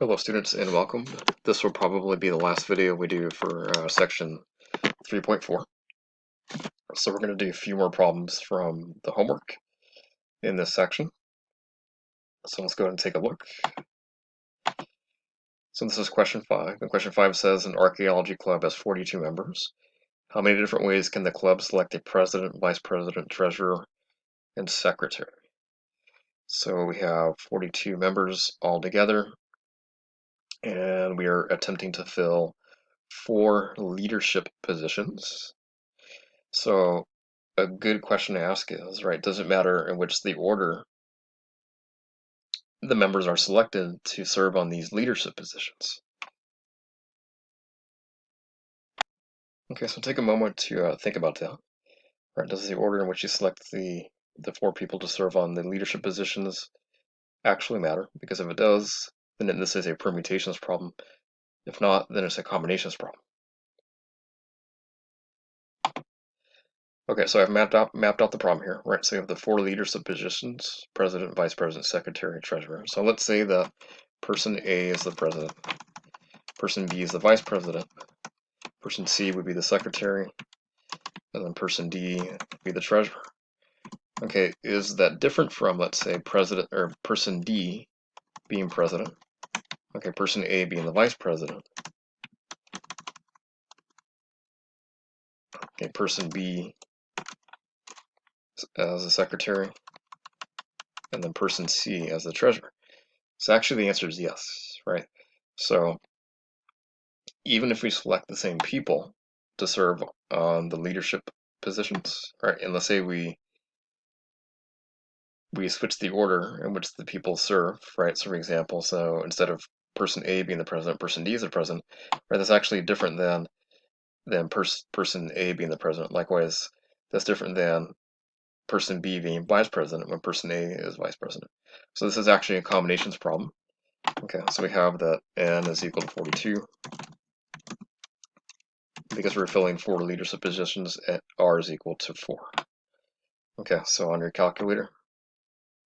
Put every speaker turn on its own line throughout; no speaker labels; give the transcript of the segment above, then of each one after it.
Hello students and welcome. This will probably be the last video we do for section 3.4. So we're going to do a few more problems from the homework in this section. So let's go ahead and take a look. So this is question 5. And question 5 says an archaeology club has 42 members. How many different ways can the club select a president, vice president, treasurer, and secretary? So we have 42 members all together, and we are attempting to fill 4 leadership positions. So a good question to ask is, right, does it matter in which the order the members are selected to serve on these leadership positions? Okay, so take a moment to think about that. Right, does the order in which you select the 4 people to serve on the leadership positions actually matter? Because if it does, then this is a permutations problem. If not, then it's a combinations problem. Okay, so I've mapped out the problem here, right? So you have the 4 leadership positions: president, vice president, secretary, treasurer. So let's say that person A is the president, person B is the vice president, person C would be the secretary, and then person D would be the treasurer. Okay, is that different from, let's say, president or person D being president? Okay, person A being the vice president. Okay, person B as the secretary, and then person C as the treasurer. So actually the answer is yes, right? So even if we select the same people to serve on the leadership positions, right? And let's say we switch the order in which the people serve, right? So for example, so instead of person A being the president, person D is the president, right? That's actually different than person A being the president. Likewise, that's different than person B being vice president when person A is vice president. So this is actually a combinations problem. Okay, so we have that n is equal to 42. Because we're filling 4 leadership positions, r is equal to 4. Okay, so on your calculator,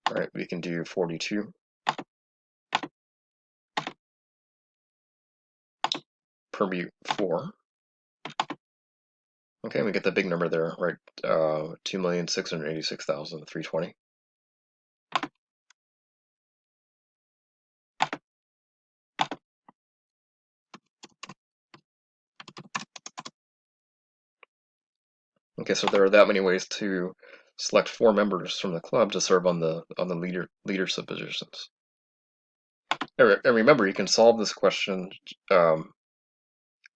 all right, we can do 42 permute 4. Okay, we get the big number there, right? 2,686,320. Okay, so there are that many ways to select 4 members from the club to serve on the leadership positions. And remember, you can solve this question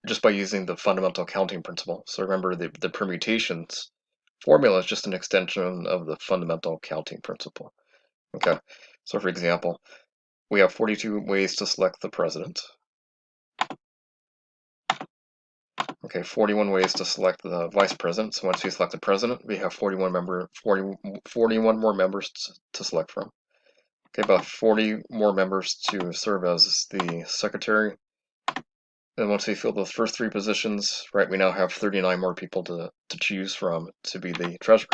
just by using the fundamental counting principle. So remember, the permutations formula is just an extension of the fundamental counting principle. Okay, so for example, we have 42 ways to select the president. Okay, 41 ways to select the vice president. So once we select the president, we have 41 more members to select from. Okay, about 40 more members to serve as the secretary. And once we fill those first 3 positions, right, we now have 39 more people to choose from to be the treasurer.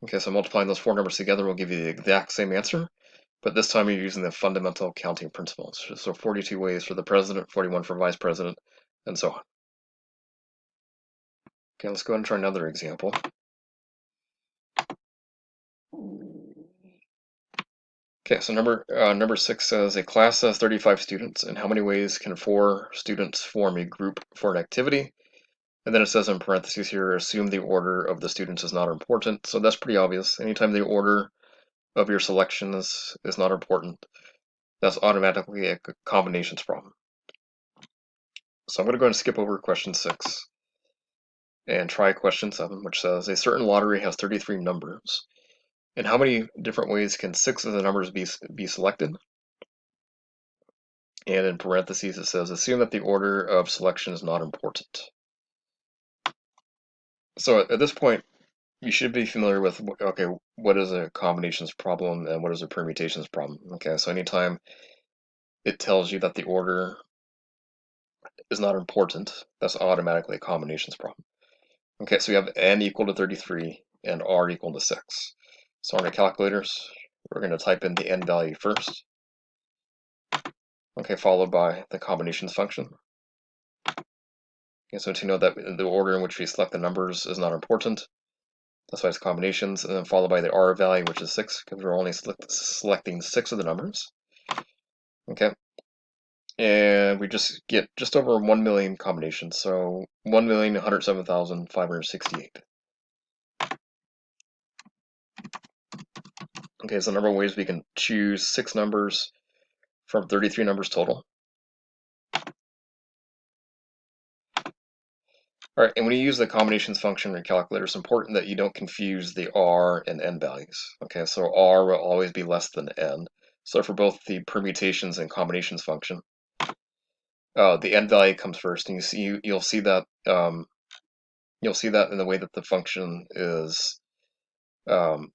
Okay, so multiplying those 4 numbers together will give you the exact same answer, but this time you're using the fundamental counting principles. So 42 ways for the president, 41 for vice president, and so on. Okay, let's go ahead and try another example. Okay, so number 6 says a class has 35 students, and how many ways can 4 students form a group for an activity? And then it says in parentheses here, assume the order of the students is not important. So that's pretty obvious. Anytime the order of your selections is not important, that's automatically a combinations problem. So I'm going to go ahead and skip over question 6 and try question 7, which says a certain lottery has 33 numbers. And how many different ways can 6 of the numbers be selected? And in parentheses it says, assume that the order of selection is not important. So at this point, you should be familiar with, okay, what is a combinations problem and what is a permutations problem? Okay, so anytime it tells you that the order is not important, that's automatically a combinations problem. Okay, so we have n equal to 33 and r equal to 6. So on our calculators, we're going to type in the n value first. Okay, followed by the combinations function. Okay, so to know that the order in which we select the numbers is not important, that's why it's combinations, and then followed by the r value, which is 6, because we're only selecting 6 of the numbers. Okay, and we just get just over 1 million combinations, so 1,107,568. Okay, so the number of ways we can choose 6 numbers from 33 numbers total. All right, and when you use the combinations function in your calculator, it's important that you don't confuse the r and n values. Okay, so r will always be less than n. So for both the permutations and combinations function, the n value comes first, and you'll see that in the way that the function is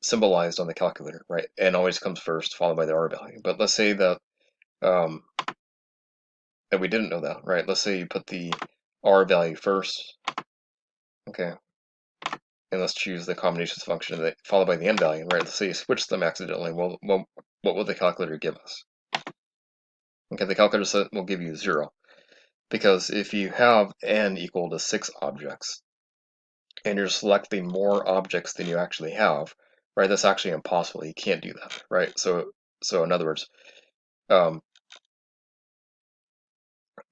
symbolized on the calculator, right? N always comes first, followed by the r value. But let's say that that we didn't know that, right? Let's say you put the r value first, okay, and let's choose the combinations function followed by the n value, right? Let's say you switch them accidentally. Well, what will the calculator give us? Okay, the calculator will give you 0, because if you have n equal to 6 objects, and you're selecting more objects than you actually have, right? That's actually impossible. You can't do that, right? So in other words,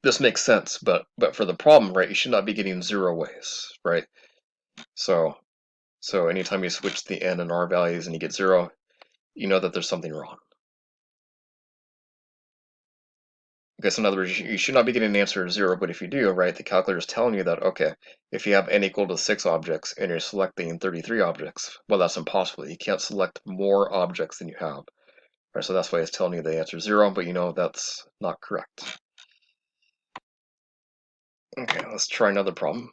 this makes sense, but for the problem, right? You should not be getting 0 ways, right? So anytime you switch the n and r values and you get 0, you know that there's something wrong. Okay, so in other words, you should not be getting an answer of 0, but if you do, right, the calculator is telling you that, okay, if you have n equal to 6 objects and you're selecting 33 objects, well, that's impossible. You can't select more objects than you have. Right, so that's why it's telling you the answer is 0, but you know that's not correct. Okay, let's try another problem.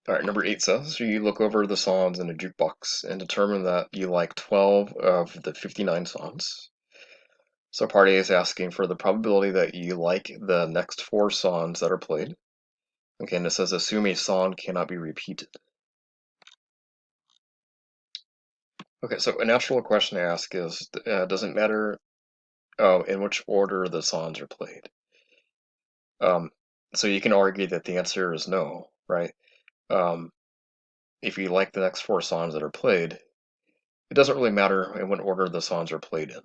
All right, number 8 says, you look over the songs in a jukebox and determine that you like 12 of the 59 songs. So part A is asking for the probability that you like the next 4 songs that are played. Okay, and it says, assume a song cannot be repeated. Okay, so a natural question to ask is, does it matter in which order the songs are played? So you can argue that the answer is no, right? If you like the next 4 songs that are played, it doesn't really matter in what order the songs are played in.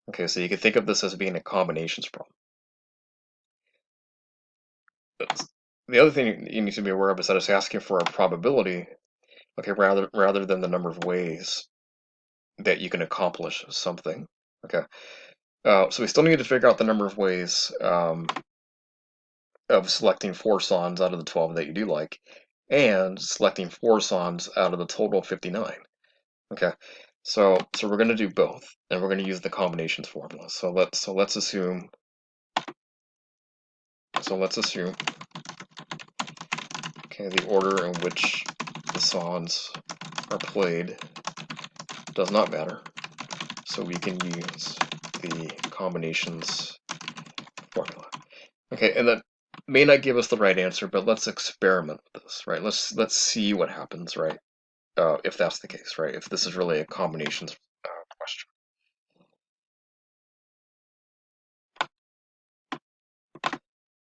Okay, so you can think of this as being a combinations problem. The other thing you need to be aware of is that it's asking for a probability, okay, rather than the number of ways that you can accomplish something. Okay, so we still need to figure out the number of ways of selecting 4 songs out of the 12 that you do like, and selecting 4 songs out of the total 59. Okay, so we're going to do both, and we're going to use the combinations formula. So let's assume. Okay, the order in which the songs are played does not matter, so we can use the combinations formula. Okay, and that may not give us the right answer, but let's experiment with this, right? Let's see what happens, right? If that's the case, right? If this is really a combinations question.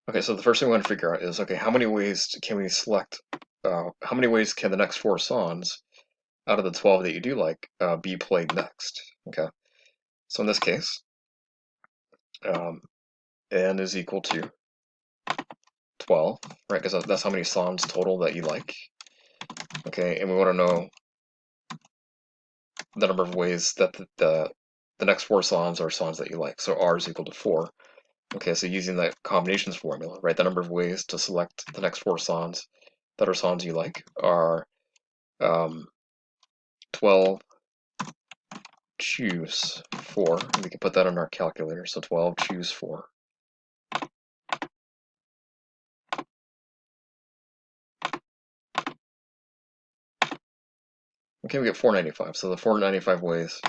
Okay, so the first thing we want to figure out is, okay, how many ways can we select? How many ways can the next 4 songs out of the 12 that you do like be played next? Okay, so in this case, n is equal to 12, right? Because that's how many songs total that you like. Okay, and we want to know the number of ways that the next 4 songs are songs that you like. So r is equal to 4. Okay, so using that combinations formula, right? The number of ways to select the next 4 songs that are songs you like are 12 choose 4. And we can put that in our calculator. So 12 choose 4. Okay, we get 495. So the 495 ways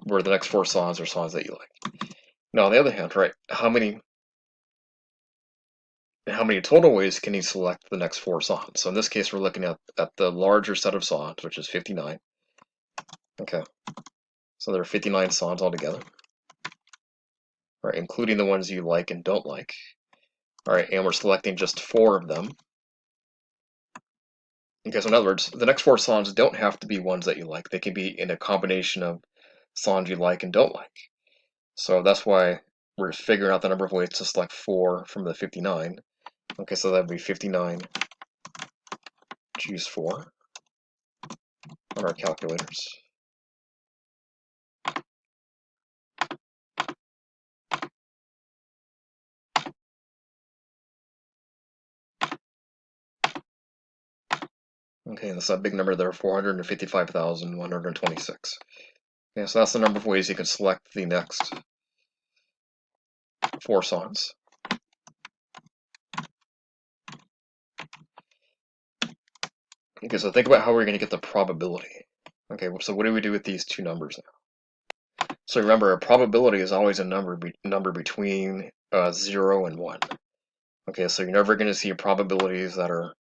where the next 4 songs are songs that you like. Now, on the other hand, right, how many total ways can you select the next 4 songs? So in this case, we're looking at the larger set of songs, which is 59. Okay, so there are 59 songs altogether. All right, including the ones you like and don't like. All right, and we're selecting just 4 of them. Okay, so in other words, the next 4 songs don't have to be ones that you like. They can be in a combination of songs you like and don't like. So that's why we're figuring out the number of ways to select 4 from the 59. Okay, so that would be 59, choose 4 on our calculators. Okay, that's a big number there, 455,126. Okay, so that's the number of ways you can select the next 4 songs. Okay, so think about how we're going to get the probability. Okay, so what do we do with these 2 numbers now? So remember, a probability is always a number between 0 and 1. Okay, so you're never going to see probabilities that are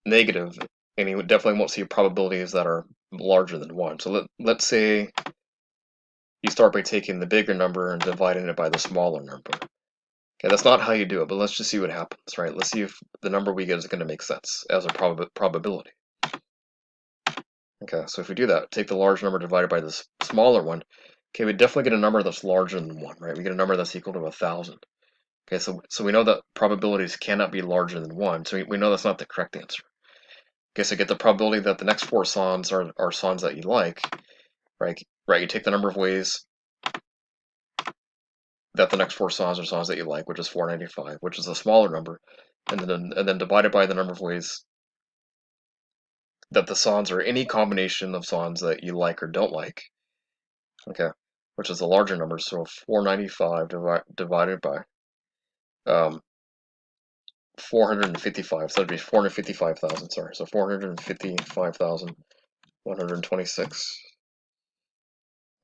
negative, and you definitely won't see probabilities that are larger than 1. So let's say you start by taking the bigger number and dividing it by the smaller number. Okay, that's not how you do it, but let's just see what happens, right? Let's see if the number we get is going to make sense as a probability. Okay, so if we do that, take the large number divided by this smaller one, okay, we definitely get a number that's larger than 1, right? We get a number that's equal to 1,000. Okay, so we know that probabilities cannot be larger than 1, so we know that's not the correct answer. Okay, so get the probability that the next 4 songs are songs that you like, right? Right, you take the number of ways that the next 4 songs are songs that you like, which is 495, which is a smaller number, and then divide it by the number of ways that the songs are any combination of songs that you like or don't like. Okay, which is a larger number, so 495 divided by 455, so that'd be 455,000, sorry, so 455,126.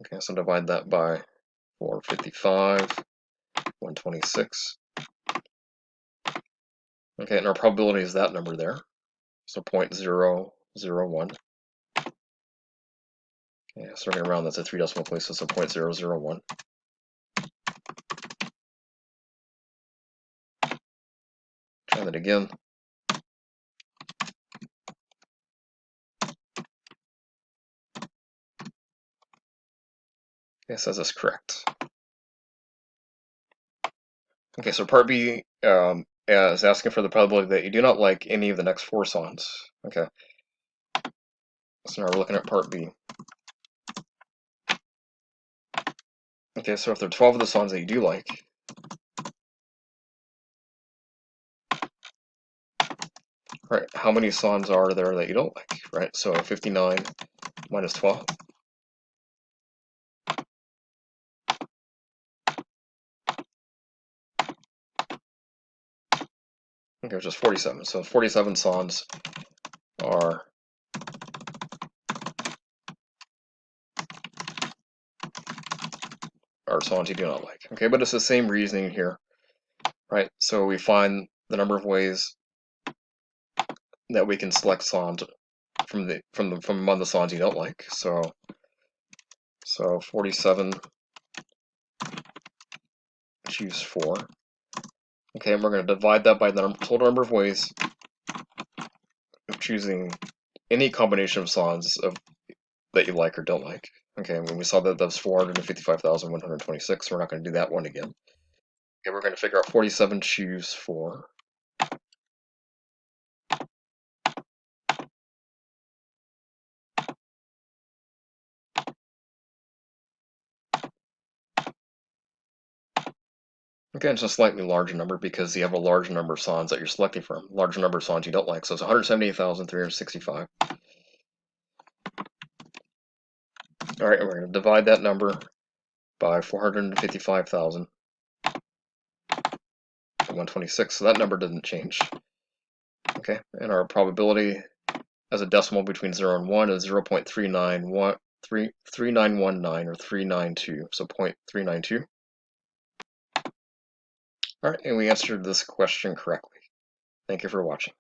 Okay, so divide that by 455, 126. Okay, and our probability is that number there, so 0.001. Okay, so we're going to round that to 3 decimal places, so 0.001. Try that again. Okay, it says it's correct. Okay, so part B is asking for the probability that you do not like any of the next 4 songs. Okay, so now we're looking at part B. Okay, so if there are 12 of the songs that you do like, right, how many songs are there that you don't like, right? So 59 minus 12. Okay, which is 47. So 47 songs are songs you do not like. Okay, but it's the same reasoning here, right? So we find the number of ways that we can select songs from among the songs you don't like. So 47, choose 4. Okay, and we're going to divide that by the total number of ways of choosing any combination of songs that you like or don't like. Okay, when we saw that was 455,126, we're not going to do that one again. Okay, we're going to figure out 47, choose 4. Okay, it's a slightly larger number because you have a large number of songs that you're selecting from, larger number of songs you don't like. So it's 178,365. All right, and we're going to divide that number by 455,126. So that number doesn't change. Okay, and our probability as a decimal between 0 and 1 is 0.3919 or 392, so 0.392. All right, and we answered this question correctly. Thank you for watching.